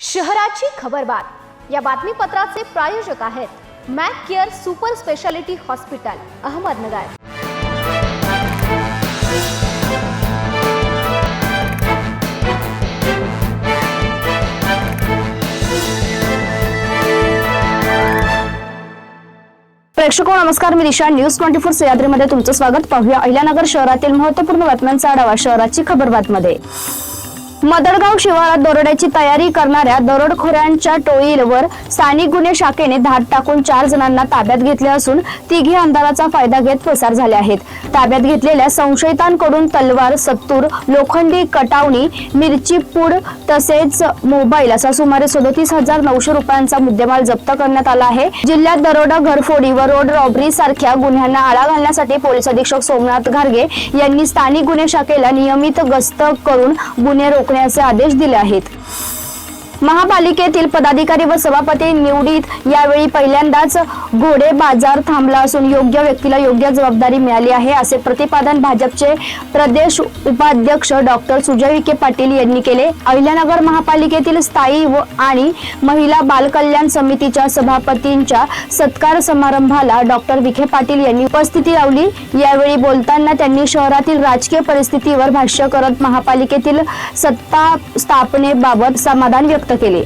शहराची खबरबात या बातमीपत्राचे प्रायोजक आहेत Mac Care super speciality hospital Ahmednagar. प्रेक्षको नमस्कार, मी दिशा न्यूज 24 सह्याद्रीमध्ये तुमचं स्वागत। पाहूया अहिल्यानगर शहरातील महत्त्वपूर्ण बातम्यांचा आढावा शहराची खबरबातमध्ये। मदरगाव शिवारात दरोड्याची तयारी करणाऱ्या दरोडेखोरांच्या टोळीवर स्थानिक गुन्हे शाखेने धाड टाकून 4 जणांना ताब्यात घेतले असून तिघे अंधाराचा फायदा घेत पसार झाले आहेत। ताब्यात घेतलेल्या संशयितांकडून तलवार, सत्तूर, लोखंडी कटावणी, मिरची पूड तसेच मोबाईल असा सुमारे 37,900 रुपयांचा मुद्देमाल जप्त करण्यात आला आहे। जिल्ह्यात दरोडा, घरफोडी व रोड रॉबरी सारख्या गुन्ह्यांना आळा घालण्यासाठी पोलीस अधीक्षक सोमनाथ घारगे यांनी स्थानिक गुन्हे शाखेला नियमित गस्त करून गुन्हे रोखण्याचे आदेश दिले आहेत। महापालिकेतील पदाधिकारी व सभापती निवडीत यावेळी पहिल्यांदाच घोडे बाजार थांबला असून योग्य व्यक्तीला योग्य जबाबदारी मिळाली आहे, असे प्रतिपादन भाजपचे प्रदेश उपाध्यक्ष डॉक्टर सुजय विखे पाटील यांनी केले। अहिल्यानगर महापालिकेतील स्थायी आणि महिला बाल कल्याण समितीच्या सभापतींच्या सत्कार समारंभाला डॉक्टर विखे पाटील यांनी उपस्थिती लावली। यावेळी बोलताना त्यांनी शहरातील राजकीय परिस्थितीवर भाष्य करत महापालिकेतील सत्ता स्थापनेबाबत समाधान व्यक्त केले।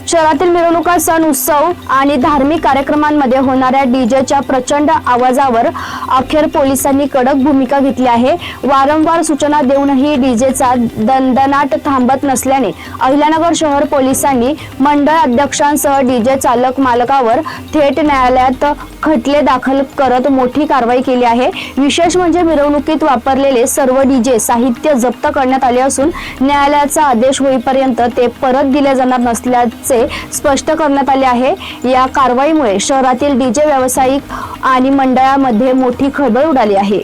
शहरातील मिरवणुका, सण उत्सव आणि धार्मिक कार्यक्रमांमध्ये होणाऱ्या डीजेच्या प्रचंड आवाजावर अखेर पोलिसांनी कडक भूमिका घेतली आहे। वारंवार सूचना देऊनही डीजेचा दणदणाट थांबत नसल्याने अहिल्यानगर शहर पोलिसांनी मंडळ अध्यक्षांसह डीजे चालक मालकावर थेट न्यायालयात खटले दाखल करत मोठी कारवाई केली आहे। विशेष म्हणजे मिरवणुकीत वापरलेले सर्व डीजे साहित्य जप्त करण्यात आले असून न्यायालयाचा आदेश होईपर्यंत ते परत दिले जाणार नसल्याचे स्पष्ट करण्यात आले आहे। या कारवाईमुळे शहरातील डीजे व्यावसायिक आणि मंडळामध्ये मोठी खळबळ उडाली आहे।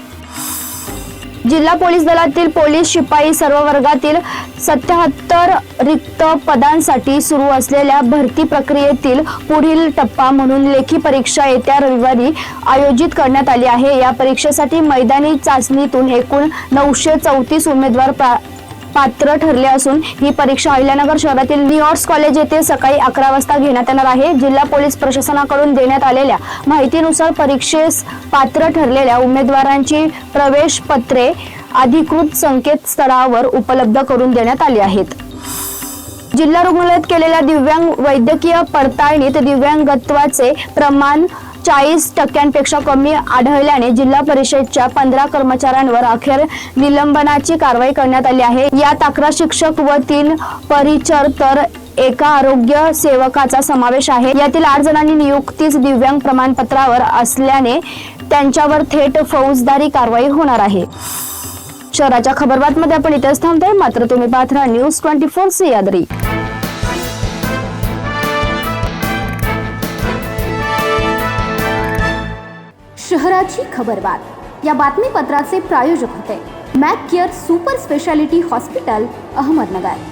जिल्हा पोलीस दलातील पोलीस शिपाई सर्व वर्गातील 77 रिक्त पदांसाठी सुरू असलेल्या भरती प्रक्रियेतील पुढील टप्पा म्हणून लेखी परीक्षा येत्या रविवारी आयोजित करण्यात आली आहे। या परीक्षेसाठी मैदानी चाचणीतून एकूण 934 उमेदवार पात्र ठरले असून ही परीक्षा अहिल्यानगर शहरातील न्यूयॉर्क कॉलेज येथे सकाळी 11 वाजता घेण्यात येणार आहे। जिल्हा पोलीस प्रशासनाकडून देण्यात आलेल्या माहितीनुसार परीक्षेस पात्र ठरलेल्या उमेदवारांची प्रवेश पत्रे अधिकृत संकेतस्थळावर उपलब्ध करून देण्यात आली आहेत। जिल्हा रुग्णालयात केलेल्या दिव्यांग वैद्यकीय पडताळणीत दिव्यांगत्वाचे प्रमाण 40% कमी आढळल्याने जिल्हा परिषदेच्या 15 कर्मचाऱ्यांवर अखेर निलंबनाची कारवाई करण्यात आली आहे। यात 11 शिक्षक व 3 परिचर तर एका आरोग्य सेवकाचा समावेश आहे। यातील 8 जणांनी नियुक्तीच दिव्यांग प्रमाणपत्रावर असल्याने त्यांच्यावर थेट फौजदारी कारवाई होणार आहे। शहराच्या खबरबातमध्ये आपण इथेच थांबतोय, मात्र तुम्ही पाहत राहा न्यूज 24 सह्याद्री। शहराची खबरबात या बातमीपत्राचे प्रायोजक होते Mac Care super speciality hospital Ahmednagar.